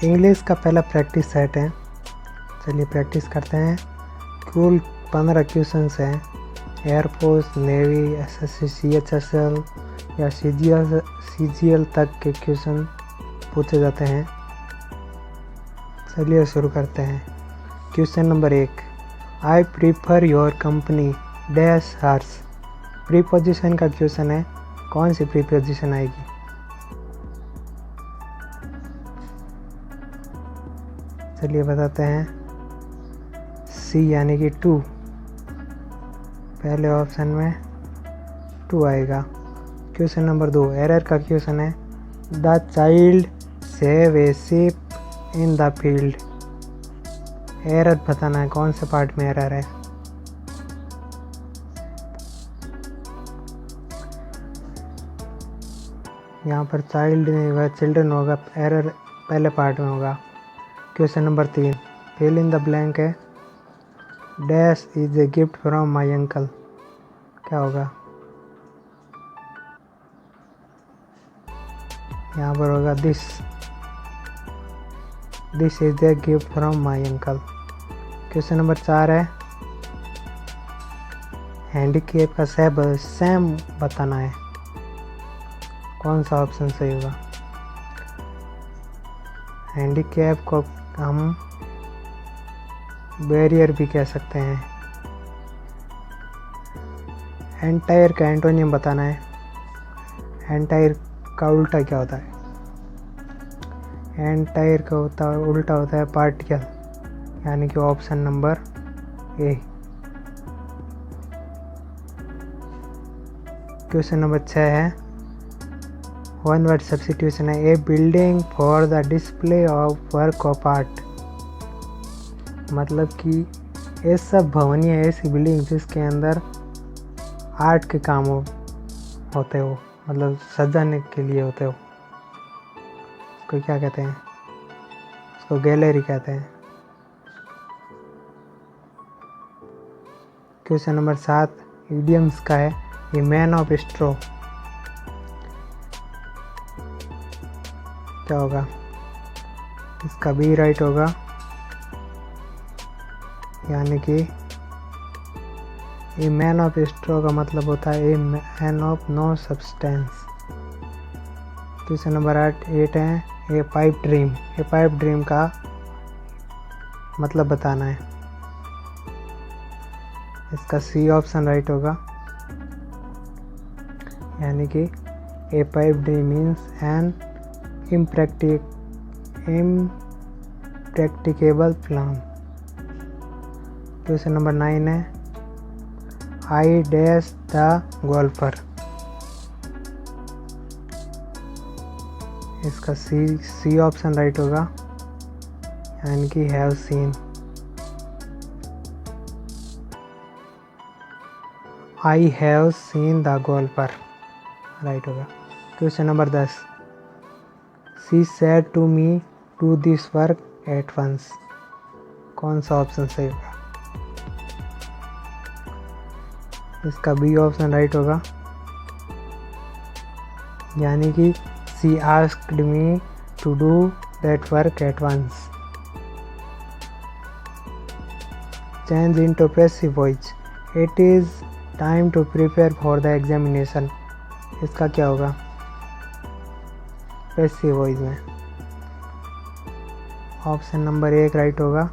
English का पहला practice set है, चलिए प्रैक्टिस करते हैं। कुल 15 क्वेश्चन हैं। एयरफोर्स, नेवी, एसएससी, सीएचएसएल या सीजीएल तक के क्वेश्चन पूछे जाते हैं। चलिए शुरू करते हैं। Question number 1, I prefer your company dash hers. Preposition का क्वेश्चन है, कौन सी प्रीपोजिशन आएगी? चलिए बताते हैं। सी यानी कि टू, पहले ऑप्शन में टू आएगा। क्वेश्चन नंबर 2, एरर का क्वेश्चन है, the child save A ship in the field. Error बताना है, कौन से पार्ट में एरर है? यहाँ पर चाइल्ड नहीं होगा, चिल्ड्रन होगा, एरर पहले पार्ट में होगा। Question number 3, fill in the blank है, dash is a gift from my uncle. क्या होगा? यहाँ पर होगा this is a gift from my uncle. Question number 4 है, हैंडीकैप का सेम बताना है, कौन सा ऑप्शन सही होगा? हैंडीकैप को हम बैरियर भी कह सकते हैं। एंटायर का एंटोनियम बताना है। एंटायर का उल्टा क्या होता है? एंटायर का उल्टा होता है पार्टिकल, यानी कि option number A. Question number 6 है, वन वर्ड सब्स्टिट्यूशन है, a building for the display of work of art. मतलब कि ऐसा भवन या ऐसी बिल्डिंग जिसके अंदर आर्ट के काम होते हो, मतलब सजाने के लिए होते हो, उसको क्या कहते हैं? उसको गैलरी कहते हैं। क्वेश्चन नंबर 7 इडियम्स का है, ए मैन ऑफ स्ट्रॉ। क्या होगा? इसका बी राइट होगा, यानी कि ए मैन ऑफ स्ट्रॉ का मतलब होता है a man of no substance. Question number 8 है, a pipe dream. A pipe dream का मतलब बताना है, इसका सी ऑप्शन राइट होगा, यानी कि a pipe dream means an impracticable plan. Question number 9 है, आई डैश द गोल्फर। इसका सी ऑप्शन राइट होगा, यानी कि have seen. I have seen the golfer right होगा। Question number 10, she said to me do this work at once. कौन सा option सही होगा? इसका बी ऑप्शन राइट होगा, यानी कि she asked me to do that work at once. Change into passive voice, it is time to prepare for the examination. इसका क्या होगा? पैसिव वॉइस में ऑप्शन नंबर 1 राइट होगा,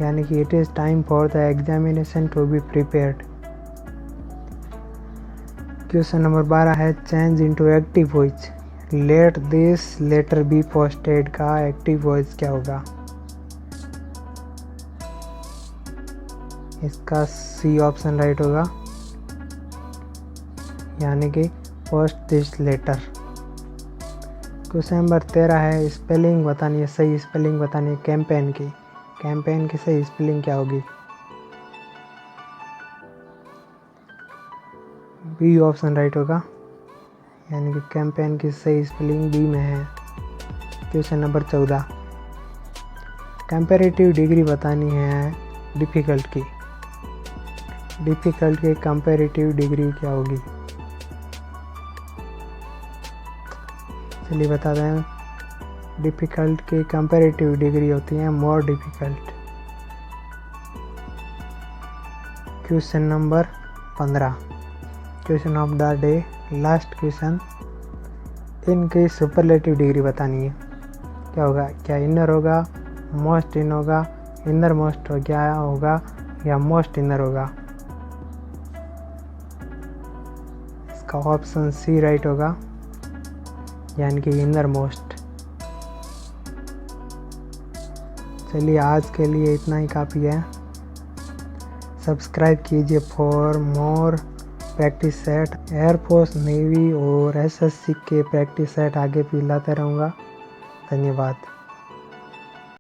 यानी कि it is time for the examination to be prepared. Question number 12 है, change into active voice, let this letter be posted का active voice क्या होगा? इसका सी ऑप्शन राइट होगा, यानी कि post this letter. Question number 13 है, स्पेलिंग बतानी है, सही स्पेलिंग बतानी है कैंपेन की। कैंपेन की सही स्पेलिंग क्या होगी? बी ऑप्शन राइट होगा, यानी कि कैंपेन की सही स्पेलिंग बी में है। क्वेश्चन नंबर 14, कंपैरेटिव डिग्री बतानी है डिफ़िकल्ट की। डिफ़िकल्ट की कंपैरेटिव डिग्री क्या होगी? चलिए बता दें, डिफ़िकल्ट की कंपैरेटिव डिग्री होती है more difficult. Question number 15, question of the day, last question. इनकी सुपरलेटिव डिग्री बतानी है। क्या होगा? क्या इनर होगा, मोस्ट इन होगा, इनर मोस्ट हो क्या होगा या मोस्ट इनर होगा? इसका ऑप्शन सी राइट होगा, यानी कि इनर मोस्ट। चलिए आज के लिए इतना ही काफ़ी है। सब्सक्राइब कीजिए for more practice set. Air force, navy और एसएससी के प्रैक्टिस सेट आगे भी लाता रहूँगा। धन्यवाद।